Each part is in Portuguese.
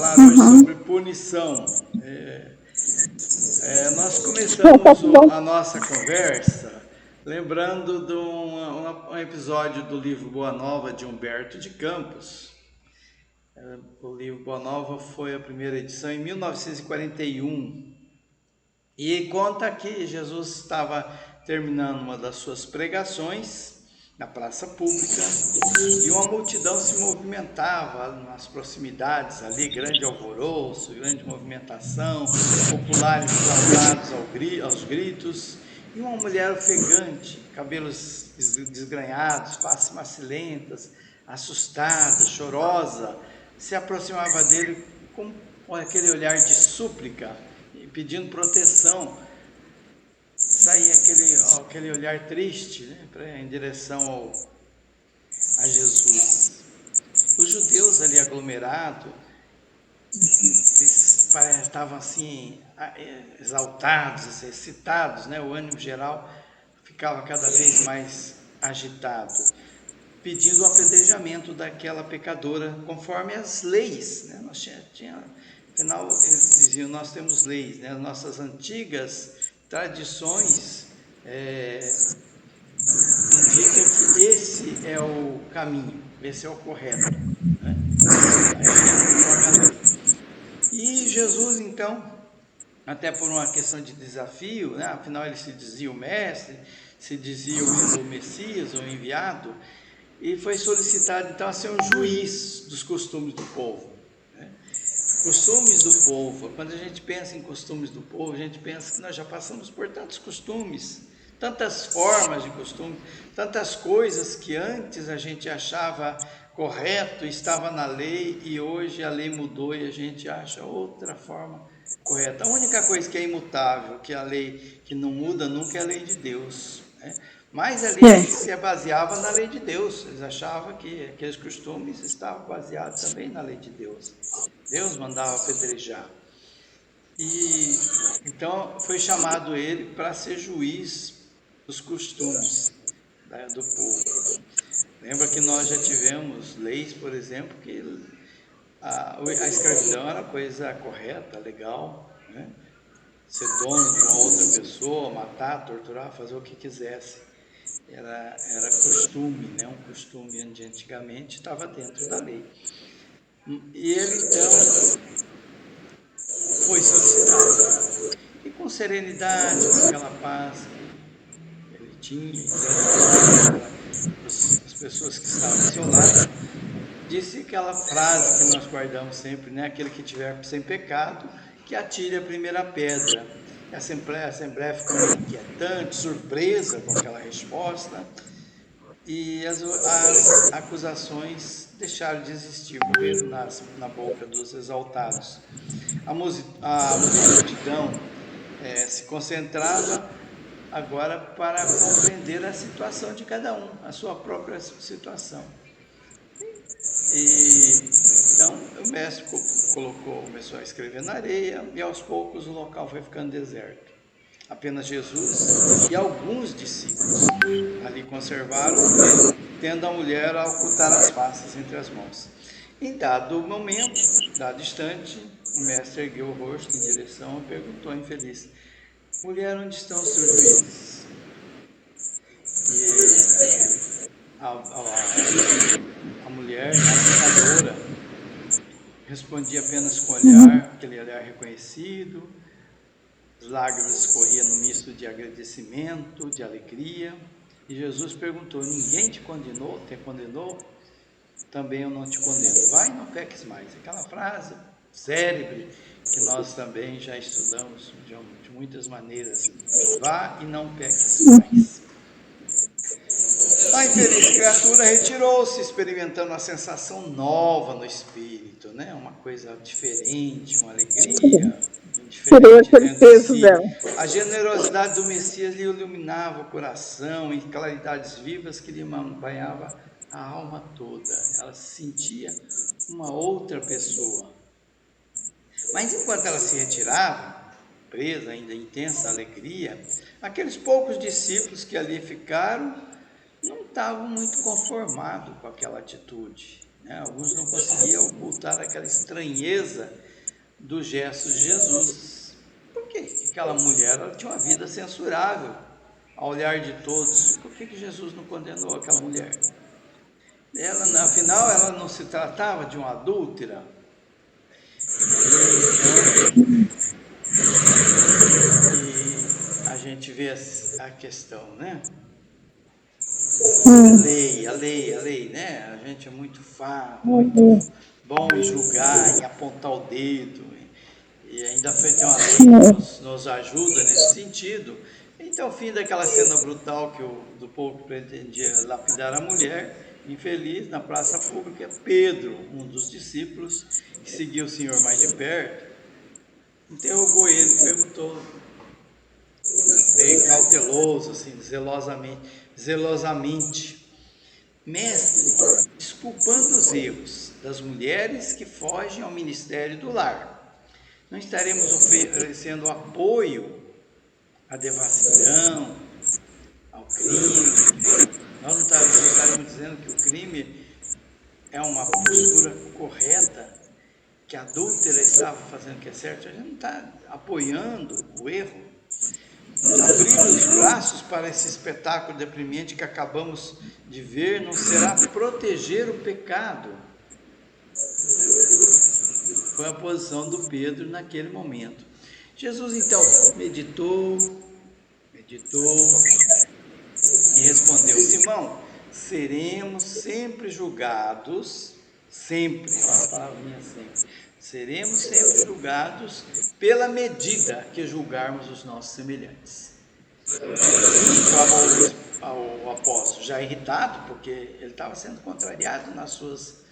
falar hoje sobre punição. Nós começamos a nossa conversa lembrando de um episódio do livro Boa Nova de Humberto de Campos. O livro Boa Nova foi a primeira edição em 1941 e conta que Jesus estava terminando uma das suas pregações na praça pública e uma multidão se movimentava nas proximidades ali, grande alvoroço, grande movimentação, populares exaltados aos gritos, e uma mulher ofegante, cabelos desgrenhados, faces macilentas, assustada, chorosa, se aproximava dele com aquele olhar de súplica, pedindo proteção. Saía aquele olhar triste, né, em direção a Jesus. Os judeus ali aglomerados estavam assim exaltados, excitados, né? O ânimo geral ficava cada vez mais agitado, pedindo o apedrejamento daquela pecadora conforme as leis, né? Afinal, eles diziam, nós temos leis, né? Nossas antigas tradições indicam que esse é o caminho, esse é o correto, né? Conforme a lei. E Jesus, então, até por uma questão de desafio, né? Afinal ele se dizia o mestre, se dizia o Messias, o enviado, e foi solicitado então a ser um juiz dos costumes do povo, né? Costumes do povo, quando a gente pensa em costumes do povo, a gente pensa que nós já passamos por tantos costumes, tantas formas de costume, tantas coisas que antes a gente achava correto, estava na lei, e hoje a lei mudou e a gente acha outra forma correta. A única coisa que é imutável, que a lei que não muda nunca, é a lei de Deus, né? Mas ali eles se baseavam na lei de Deus, eles achavam que aqueles costumes estavam baseados também na lei de Deus. Deus mandava apedrejar. E então foi chamado ele para ser juiz dos costumes, né, do povo. Lembra que nós já tivemos leis, por exemplo, que a escravidão era coisa correta, legal, né? Ser dono de uma outra pessoa, matar, torturar, fazer o que quisesse. Era costume, né? Um costume de antigamente estava dentro da lei. E ele então foi solicitado. E com serenidade, com aquela paz que ele tinha e transmitia para as pessoas que estavam ao seu lado, disse aquela frase que nós guardamos sempre, né? Aquele que tiver sem pecado, que atire a primeira pedra. A Assembleia ficou meio inquietante, surpresa com aquela resposta, e as acusações deixaram de existir, morreram na boca dos exaltados. A multidão se concentrava agora para compreender a situação de cada um, a sua própria situação. E então o mestre começou a escrever na areia, e aos poucos o local foi ficando deserto. Apenas Jesus e alguns discípulos ali conservaram, tendo a mulher a ocultar as faces entre as mãos. Em dado momento, dado instante, o mestre ergueu o rosto em direção e perguntou infeliz: mulher, onde estão os seus juízes? E a mulher, a pecadora, respondia apenas com olhar, aquele olhar reconhecido. As lágrimas escorriam no misto de agradecimento, de alegria. E Jesus perguntou: ninguém te condenou? Também eu não te condeno. Vai e não peques mais. Aquela frase célebre que nós também já estudamos de muitas maneiras. Vá e não peques mais. A infeliz criatura retirou-se, experimentando uma sensação nova no espírito, né? Uma coisa diferente, uma alegria diferente dentro de si. A generosidade do Messias lhe iluminava o coração em claridades vivas que lhe banhava a alma toda. Ela se sentia uma outra pessoa. Mas enquanto ela se retirava, presa ainda em intensa alegria, aqueles poucos discípulos que ali ficaram não estavam muito conformados com aquela atitude. né? Alguns não conseguiam ocultar aquela estranheza do gesto de Jesus. Por que aquela mulher ela tinha uma vida censurável ao olhar de todos? Por que Jesus não condenou aquela mulher? Afinal, ela não se tratava de uma adúltera. E aí, então, e a gente vê a questão, né? A lei, né? A gente é muito muito bom em julgar, em apontar o dedo. E ainda tem uma lei que nos ajuda nesse sentido. Então, o fim daquela cena brutal do povo que pretendia lapidar a mulher infeliz na praça pública, Pedro, um dos discípulos que seguia o Senhor mais de perto, interrogou ele, perguntou, bem cauteloso, assim, zelosamente, mestre, desculpando os erros das mulheres que fogem ao ministério do lar, não estaremos oferecendo apoio à devassidão, ao crime? Nós não estaremos dizendo que o crime é uma postura correta, que a adúltera estava fazendo o que é certo? A gente não está apoiando o erro. Abrir os braços para esse espetáculo deprimente que acabamos de ver não será proteger o pecado. Foi a posição do Pedro naquele momento. Jesus então meditou e respondeu: Simão, seremos sempre julgados, sempre, uma palavrinha sempre, seremos sempre julgados pela medida que julgarmos os nossos semelhantes. E clamou ao apóstolo, já irritado, porque ele estava sendo contrariado nas suas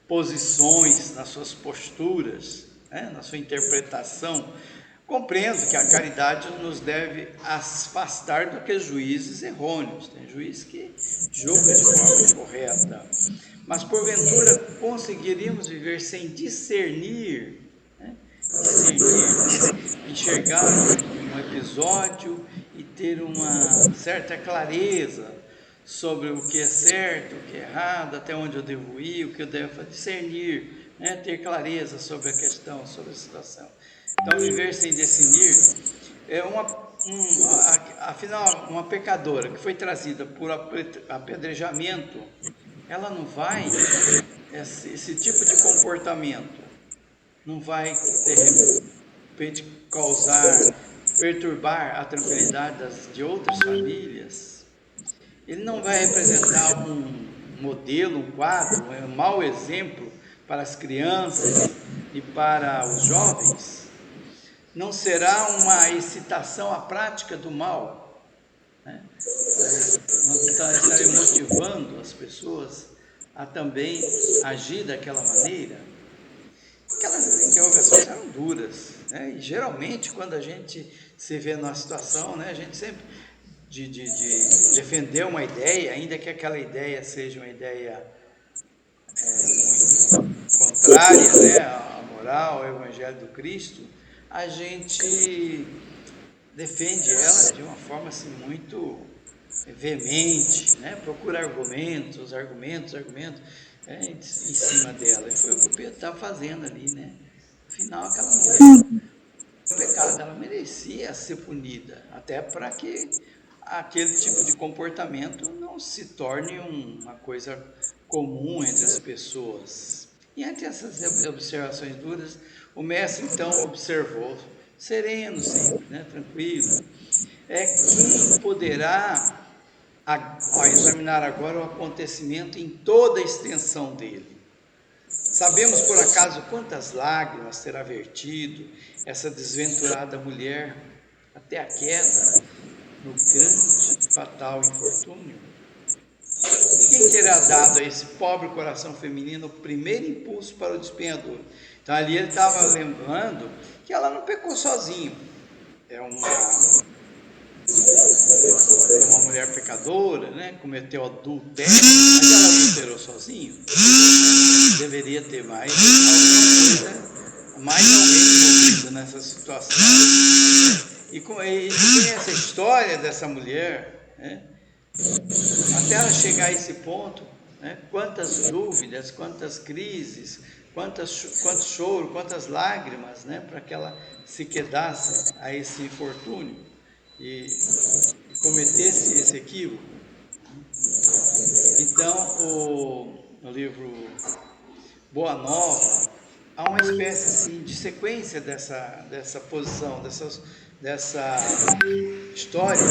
posições, nas suas posturas, né, na sua interpretação. Compreendo que a caridade nos deve afastar do que juízes errôneos. Tem juiz que julga de forma incorreta. Mas, porventura, conseguiríamos viver sem discernir, né? Enxergar um episódio e ter uma certa clareza sobre o que é certo, o que é errado, até onde eu devo ir, o que eu devo discernir, né? Ter clareza sobre a questão, sobre a situação. Então, viver sem discernir é afinal, uma pecadora que foi trazida por apedrejamento, ela não vai, esse tipo de comportamento não vai, de repente, perturbar a tranquilidade de outras famílias. Ele não vai representar um modelo, um quadro, um mau exemplo para as crianças e para os jovens. Não será uma excitação à prática do mal, né? Nós estaremos motivando as pessoas a também agir daquela maneira. Aquelas interrogações eram duras, né? E geralmente quando a gente se vê numa situação, né, a gente sempre de defender uma ideia, ainda que aquela ideia seja uma ideia muito contrária, né, à moral, ao Evangelho do Cristo, a gente defende ela de uma forma assim muito veemente, né? Procura argumentos em cima dela. E foi o que o Pedro estava fazendo ali, né? Afinal, aquela mulher, o pecado, ela merecia ser punida, até para que aquele tipo de comportamento não se torne uma coisa comum entre as pessoas. E entre essas observações duras, o mestre então observou, sereno sempre, né, tranquilo, quem poderá ao examinar agora o acontecimento em toda a extensão dele. Sabemos por acaso quantas lágrimas terá vertido essa desventurada mulher até a queda no grande e fatal infortúnio? E quem terá dado a esse pobre coração feminino o primeiro impulso para o despenhador? Então ali ele estava lembrando que ela não pecou sozinho. É uma mulher pecadora, né? Cometeu adultério, mas ela adulterou sozinho. Deveria ter mais alguém envolvido nessa situação. E tem essa história dessa mulher, né? Até ela chegar a esse ponto, né? Quantas dúvidas, quantas crises, quanto choro, quantas lágrimas, né? Para que ela se quedasse a esse infortúnio e cometesse esse equívoco. Então, no livro Boa Nova, há uma espécie assim, de sequência dessa posição, dessa história,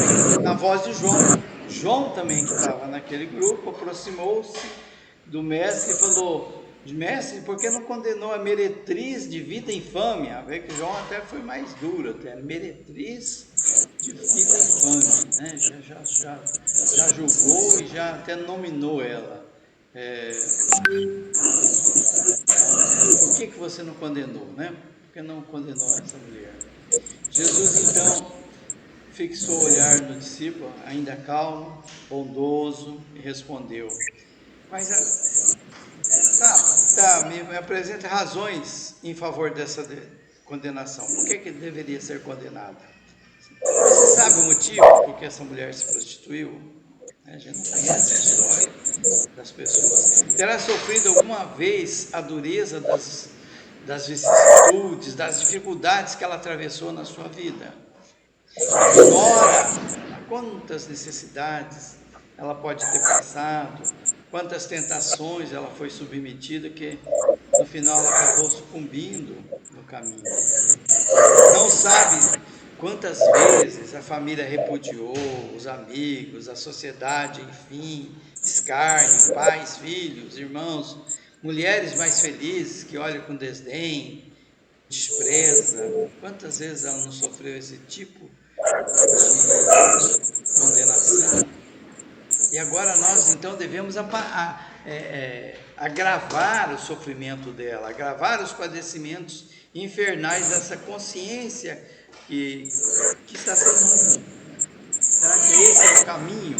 na voz de João. João também, que estava naquele grupo, aproximou-se do mestre e falou: mestre, por que não condenou a meretriz de vida infame? Vê que João até foi mais duro, até meretriz de vida infame, né? Já julgou e já até nominou ela. Por que você não condenou, né? Por que não condenou essa mulher? Jesus então fixou o olhar no discípulo, ainda calmo, bondoso, e respondeu: mas me apresenta razões em favor dessa condenação. Por que deveria ser condenada? Você sabe o motivo por que essa mulher se prostituiu? A gente não conhece a história das pessoas. Terá sofrido alguma vez a dureza das vicissitudes, das dificuldades que ela atravessou na sua vida? Ignora quantas necessidades ela pode ter passado, quantas tentações ela foi submetida, que no final ela acabou sucumbindo no caminho. Não sabe quantas vezes a família repudiou, os amigos, a sociedade, enfim, escárnio, pais, filhos, irmãos, mulheres mais felizes que olham com desdém, despreza. Quantas vezes ela não sofreu esse tipo de condenação? E agora nós então devemos agravar o sofrimento dela, agravar os padecimentos infernais dessa consciência que está sem rumo. Será que esse é o caminho?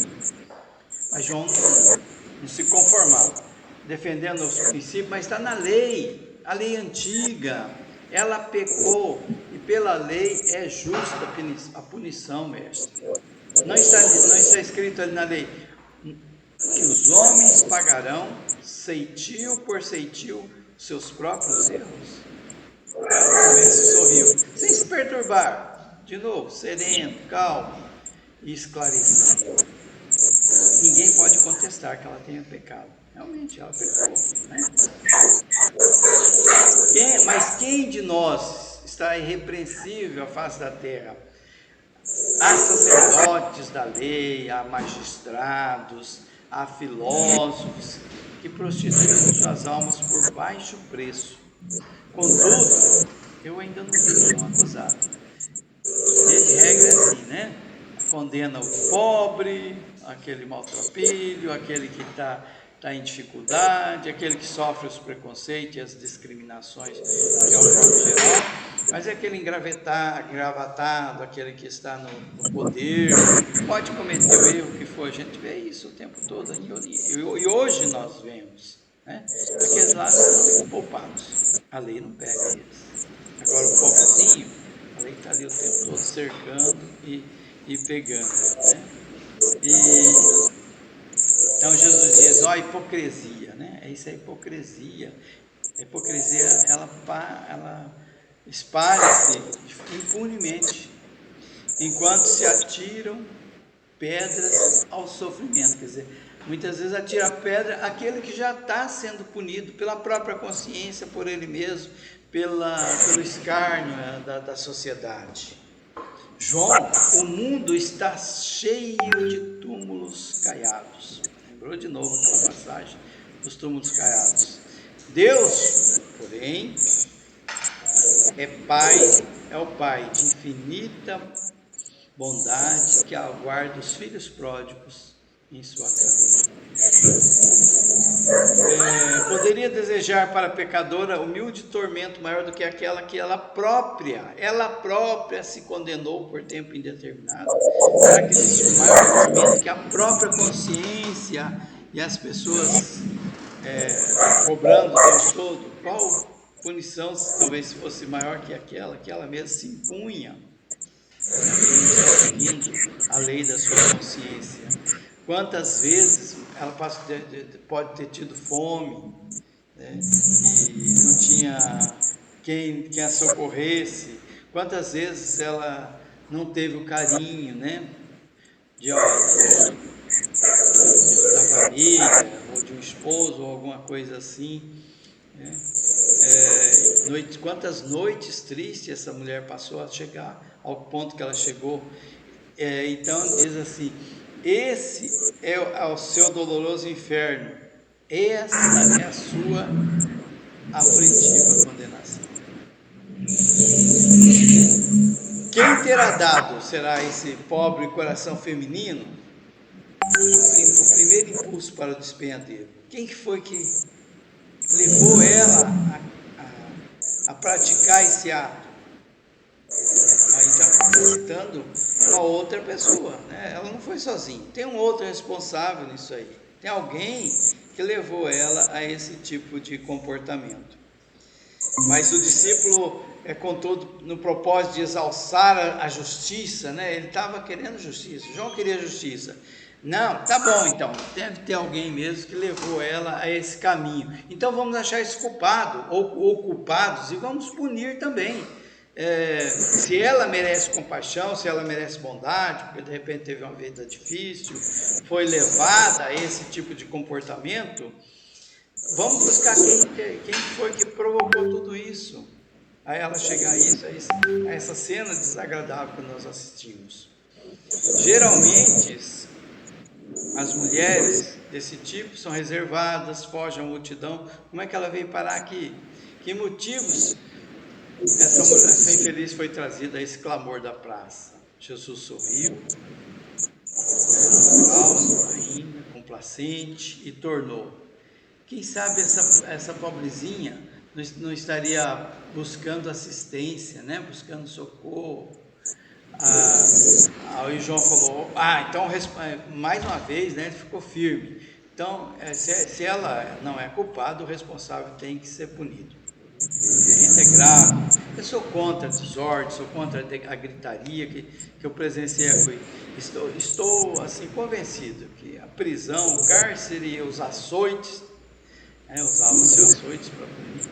Mas João não se conformava, defendendo os princípios, mas está na lei, a lei antiga. Ela pecou e pela lei é justa a punição, mestre. Não está escrito ali na lei que os homens pagarão ceitil por ceitil seus próprios erros? O mestre sorriu, sem se perturbar, de novo, sereno, calmo e esclarecido. Ninguém pode contestar que ela tenha pecado. Realmente ela pecou, né? Mas quem de nós está irrepreensível à face da terra? Há sacerdotes da lei, há magistrados, há filósofos que prostituem suas almas por baixo preço. Contudo, eu ainda não vi nenhum acusado. De regra é assim, né? Condena o pobre, aquele maltrapilho, aquele que está em dificuldade, aquele que sofre os preconceitos e as discriminações de uma forma geral, mas é aquele engravatado, aquele que está no poder, pode cometer o erro que for. A gente vê isso o tempo todo, e hoje nós vemos, né? Aqueles lá são poupados, a lei não pega eles. Agora o pobrezinho, a lei está ali o tempo todo cercando e pegando, né? Então Jesus diz: ó, hipocrisia, né? Isso é hipocrisia. A hipocrisia, ela espalha-se impunemente, enquanto se atiram pedras ao sofrimento. Quer dizer, muitas vezes atira pedra aquele que já está sendo punido pela própria consciência, por ele mesmo, pelo escárnio da sociedade. João, o mundo está cheio de túmulos caiados. Lembrou de novo aquela passagem dos túmulos caiados. Deus, porém, é o Pai de infinita bondade que aguarda os filhos pródigos em sua casa. Poderia desejar para a pecadora humilde tormento maior do que aquela que ela própria se condenou por tempo indeterminado? Será que existe um maior tormento que a própria consciência e as pessoas cobrando o tempo todo? Qual punição talvez fosse maior que aquela que ela mesma se impunha, seguindo a lei da sua consciência? Quantas vezes ela pode ter tido fome, né? E não tinha quem a socorresse. Quantas vezes ela não teve o carinho, né? Da família, ou de um esposo, ou alguma coisa assim, né? Quantas noites tristes essa mulher passou a chegar ao ponto que ela chegou. Então diz assim: esse é o seu doloroso inferno, essa é a sua aflitiva condenação. Quem terá dado será esse pobre coração feminino o primeiro impulso para o despenhadeiro? Quem foi que levou ela a praticar esse ato? Aí está citando uma outra pessoa, né? Ela não foi sozinha, tem um outro responsável nisso aí, tem alguém que levou ela a esse tipo de comportamento. Mas o discípulo, contudo, no propósito de exalçar a justiça, né? Ele estava querendo justiça, João queria justiça. Não, tá bom, então, deve ter alguém mesmo que levou ela a esse caminho. Então vamos achar esse culpado, ou culpados, e vamos punir também. Se ela merece compaixão, se ela merece bondade, porque de repente teve uma vida difícil, foi levada a esse tipo de comportamento, vamos buscar quem foi que provocou tudo isso. Aí ela chega a essa cena desagradável que nós assistimos. Geralmente, as mulheres desse tipo são reservadas, fogem à multidão. Como é que ela veio parar aqui? Que motivos essa infeliz foi trazida a esse clamor da praça? Jesus sorriu, calmo ainda, complacente, e tornou. Quem sabe essa pobrezinha não estaria buscando assistência, né? Buscando socorro. Aí João falou, então mais uma vez, né, ele ficou firme. Então, se ela não é culpada, o responsável tem que ser punido. Reintegrado. Eu sou contra a desordem, sou contra a gritaria que eu presenciei aqui. Estou assim convencido que a prisão, o cárcere e os açoites, usava-se açoites para punir,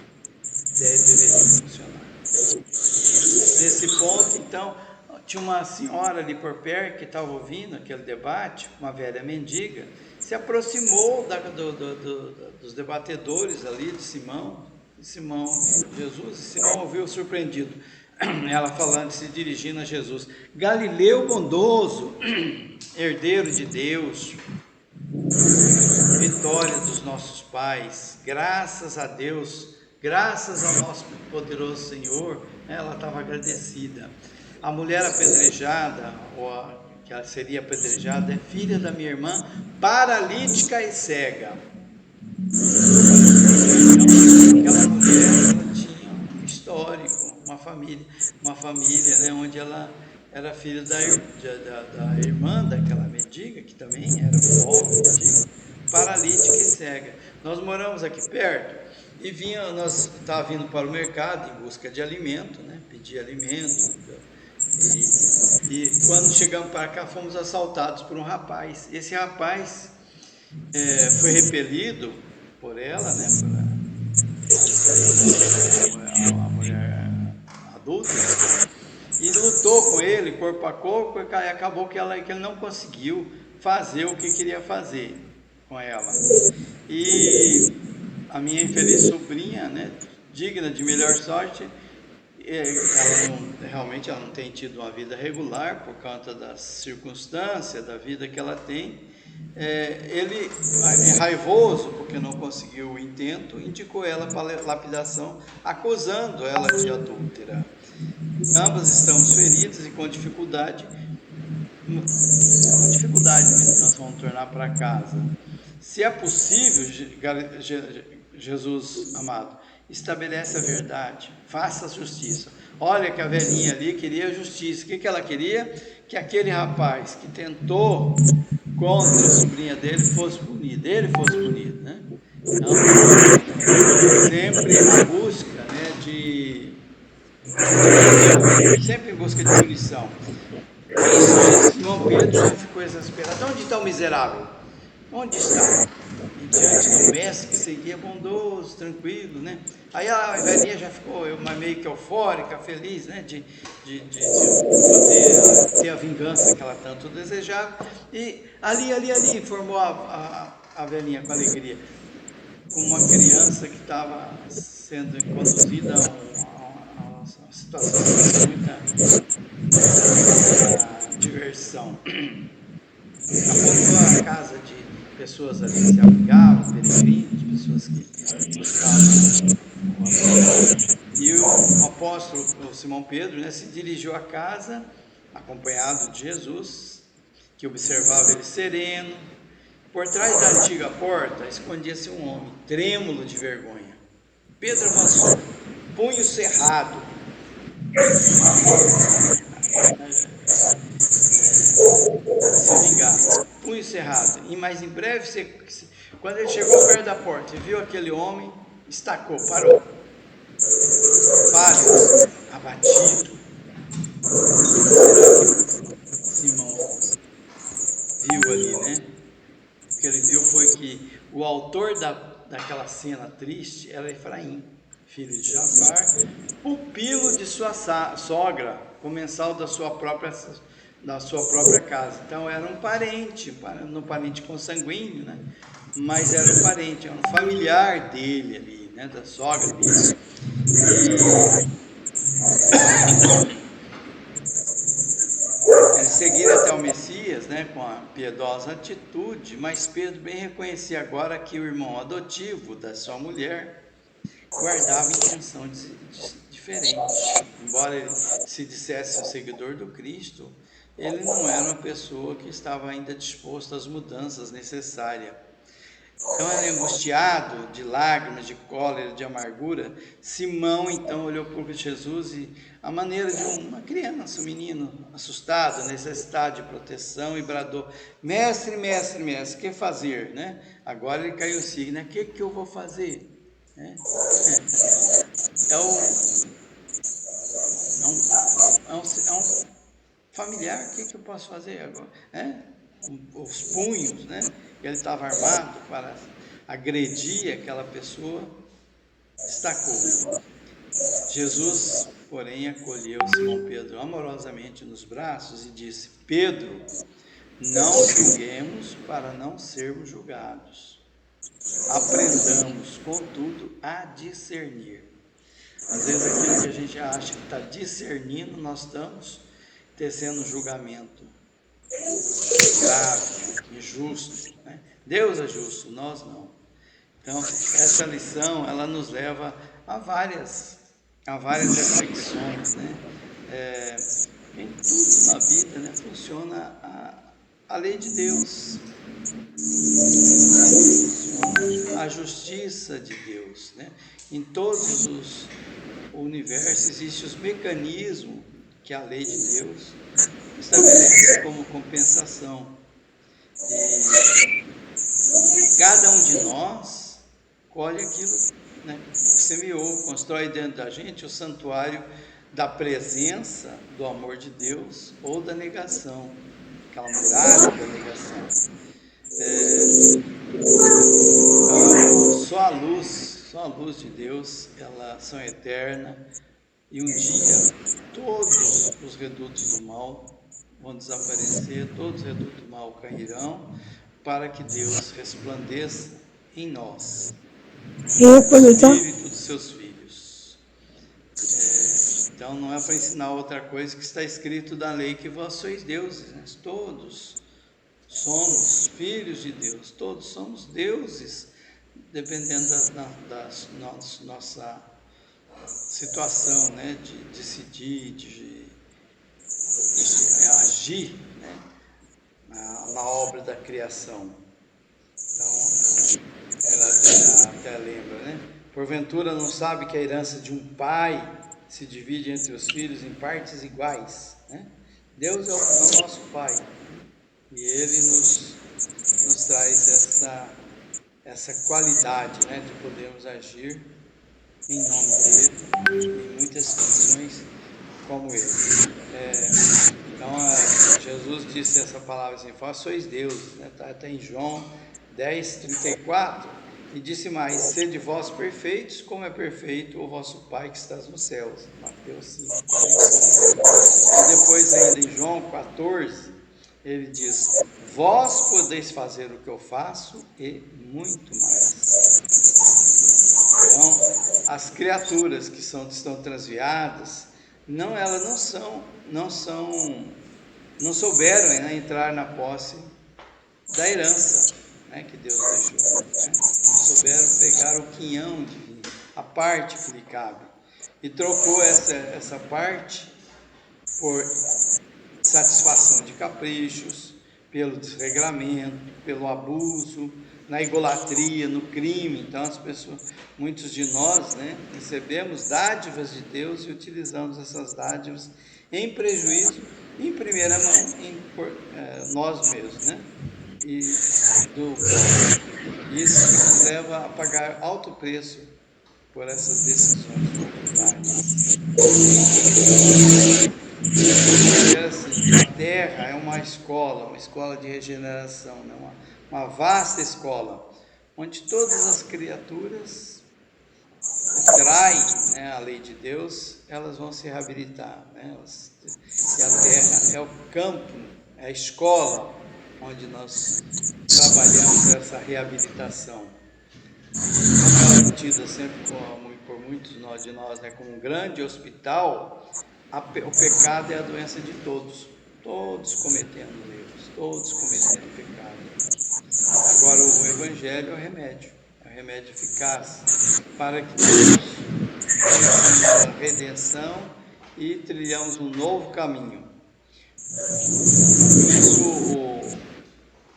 deveriam funcionar. Nesse ponto, então, tinha uma senhora ali por perto que estava ouvindo aquele debate, uma velha mendiga, se aproximou dos debatedores ali de Simão, Jesus, e Simão ouviu surpreendido, ela falando, se dirigindo a Jesus: Galileu bondoso, herdeiro de Deus, vitória dos nossos pais, graças a Deus, graças ao nosso poderoso Senhor. Ela estava agradecida. A mulher apedrejada, que ela seria apedrejada, é filha da minha irmã, paralítica e cega. Então, aquela mulher, ela tinha um histórico, uma família, né, onde ela era filha da irmã daquela mendiga, que também era pobre, mendiga, paralítica e cega. Nós moramos aqui perto e nós estávamos vindo para o mercado em busca de alimento, né, pedir alimento. E quando chegamos para cá, fomos assaltados por um rapaz. Esse rapaz foi repelido por ela, né, por uma mulher adulta, e lutou com ele corpo a corpo, e acabou que ele não conseguiu fazer o que queria fazer com ela. E a minha infeliz sobrinha, né, digna de melhor sorte, realmente ela não tem tido uma vida regular por conta das circunstâncias da vida que ela tem. Ele, raivoso porque não conseguiu o intento, indicou ela para lapidação, acusando ela de adúltera. Ambas estamos feridas e com dificuldade nós vamos tornar para casa. Se é possível, Jesus amado, estabelece a verdade, faça a justiça. Olha que a velhinha ali queria justiça. O que ela queria? Que aquele rapaz que tentou contra a sobrinha dele fosse punido, né? Então, sempre a busca, né, sempre em busca de punição. Isso, Simão Pedro já ficou exasperado. Onde está o miserável? onde está? E diante do mestre que seguia bondoso, tranquilo, né? Aí a velhinha já ficou meio que eufórica, feliz, né? De poder ter a vingança que ela tanto desejava. E ali, informou a velhinha com alegria, com uma criança que estava sendo conduzida a uma situação de muita diversão. Apontou a casa de pessoas ali que se abrigavam, peregrinos, pessoas que buscavam a vida. E o apóstolo o Simão Pedro, né, se dirigiu à casa, acompanhado de Jesus, que observava ele sereno. Por trás da antiga porta escondia-se um homem, trêmulo de vergonha. Pedro avançou, punho cerrado. Se vingar, punho cerrado. E mais em breve, quando ele chegou perto da porta e viu aquele homem, estacou, parou, pálido, abatido. O que será que Simão viu ali, né? O que ele viu foi que o autor daquela cena triste era Efraim, filho de Jafar, pupilo de sua sogra, comensal da sua própria casa. Então era um parente, não parente consanguíneo, né? Mas era um parente, era um familiar dele ali, né? Da sogra dele. Eles seguiram até o Messias, né, com a piedosa atitude, mas Pedro bem reconhecia agora que o irmão adotivo da sua mulher guardava intenção diferente. Embora ele se dissesse o seguidor do Cristo, ele não era uma pessoa que estava ainda disposto às mudanças necessárias. Então, angustiado, de lágrimas, de cólera, de amargura, Simão então olhou para Jesus e, à maneira de uma criança, um menino assustado, necessitado de proteção, e bradou: Mestre, mestre, mestre, que fazer? Né? Agora ele caiu assim, né? O que eu vou fazer? É um familiar, o que eu posso fazer agora? Os punhos, né? Ele estava armado para agredir aquela pessoa, destacou. Jesus, porém, acolheu Simão Pedro amorosamente nos braços e disse: Pedro, não julguemos para não sermos julgados. Aprendamos, contudo, a discernir. Às vezes aquilo que a gente acha que está discernindo, nós estamos tecendo um julgamento grave, injusto, né? Deus é justo, nós não. Então, essa lição, ela nos leva a várias reflexões, né? Em tudo na vida, né, funciona a lei de Deus, funciona a justiça de Deus, né? Em todos os universos existem os mecanismos que a lei de Deus estabelece como compensação. E cada um de nós colhe aquilo, né, que semeou, constrói dentro da gente o santuário da presença do amor de Deus ou da negação, aquela muralha da negação. Só a luz de Deus, elas são eternas, e um dia todos os redutos do mal vão desaparecer, todos os redutos do mal cairão, para que Deus resplandeça em nós, o Espírito dos seus filhos. Então não é para ensinar outra coisa que está escrito na lei, que vós sois deuses, né? Todos somos filhos de Deus, todos somos deuses, dependendo da nossa situação, né, de decidir, de agir, né, na obra da criação. Então, ela até lembra, né? Porventura não sabe que a herança de um pai se divide entre os filhos em partes iguais, né? Deus é o nosso pai, e Ele nos traz essa qualidade, né, de podermos agir em nome dele, em muitas situações como ele. Então, Jesus disse essa palavra assim: vós sois deuses, né? Está em João 10:34, e disse mais: sede vós perfeitos, como é perfeito o vosso Pai que está nos céus. Mateus 5:45. E depois ainda em João 14, ele diz: vós podeis fazer o que eu faço e muito mais. Então, as criaturas que estão transviadas, não souberam, né, entrar na posse da herança, né, que Deus deixou, né? Não souberam pegar o quinhão divino, a parte que lhe cabe, e trocou essa parte por satisfação de caprichos, pelo desregramento, pelo abuso, na idolatria, no crime. Então muitos de nós, né, recebemos dádivas de Deus e utilizamos essas dádivas em prejuízo, em primeira mão, nós mesmos, né, e do próximo. Isso nos leva a pagar alto preço por essas decisões voluntárias. Assim, a Terra é uma escola de regeneração, né? uma vasta escola, onde todas as criaturas traem, né, a lei de Deus, elas vão se reabilitar, né? E a Terra é o campo, é a escola onde nós trabalhamos essa reabilitação. E como ela é tida sempre por muitos de nós, né, como um grande hospital, o pecado é a doença de todos cometendo erros, todos cometendo pecado. Agora o Evangelho é o remédio eficaz para que todos tenhamos a redenção e trilhamos um novo caminho. Por isso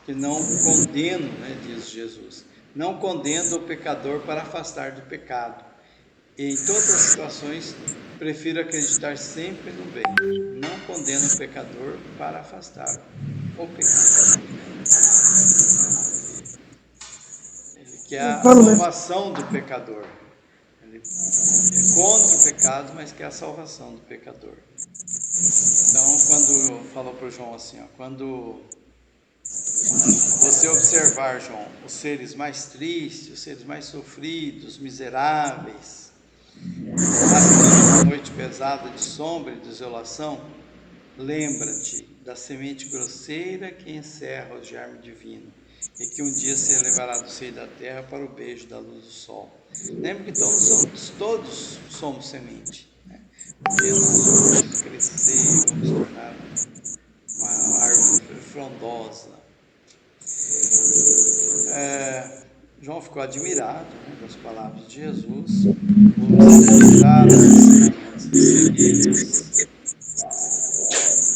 que não condeno, né, diz Jesus, não condeno o pecador para afastar do pecado. E em todas as situações, prefiro acreditar sempre no bem. Não condeno o pecador para afastar o pecado. Ele quer a salvação do pecador. Ele é contra o pecado, mas quer a salvação do pecador. Então, quando falou para o João assim, ó, quando você observar, João, os seres mais tristes, os seres mais sofridos, miseráveis, passando uma noite pesada de sombra e desolação, lembra-te da semente grosseira que encerra o germe divino e que um dia se elevará do seio da terra para o beijo da luz do sol. Lembra que todos somos semente, né? Um dia nós vamos crescer, vamos tornar uma árvore frondosa. João ficou admirado, né, das palavras de Jesus, observado os ensinamentos recebidos,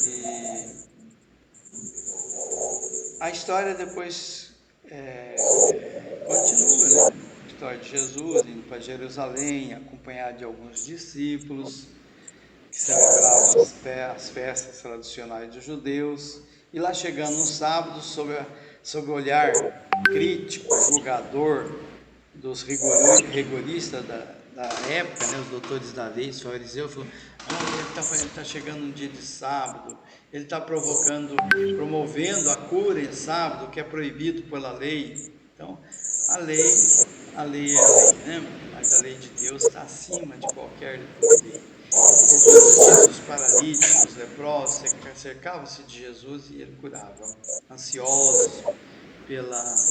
e a história depois continua, né? A história de Jesus indo para Jerusalém, acompanhado de alguns discípulos que celebravam as festas tradicionais dos judeus, e lá chegando no sábado, sob o olhar crítico, julgador dos rigoristas da época, né, os doutores da lei, os fariseus, falou: ele está chegando um dia de sábado, ele está promovendo a cura em sábado, que é proibido pela lei. Então, a lei é a lei, né? Mas a lei de Deus está acima de qualquer lei. Por conta disso, os paralíticos, os leprosos, cercavam-se de Jesus e ele curava, ansiosos pelas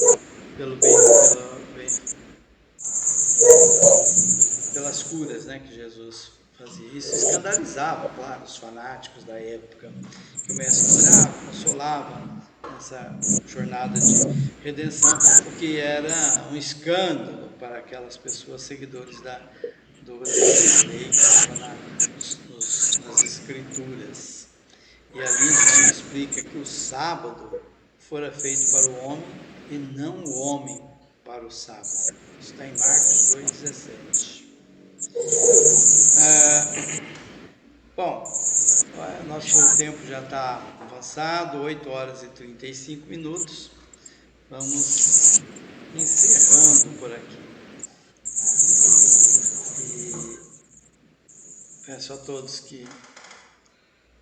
curas, né, que Jesus fazia. Isso escandalizava, claro, os fanáticos da época, que o mestre curava, consolava nessa jornada de redenção, o que era um escândalo para aquelas pessoas seguidores da lei que estava nas escrituras. E ali João explica que o sábado fora feito para o homem e não o homem para o sábado. Isso está em Marcos 2,17. Bom, nosso tempo já está avançado, 8h35. Vamos encerrando por aqui. E peço a todos que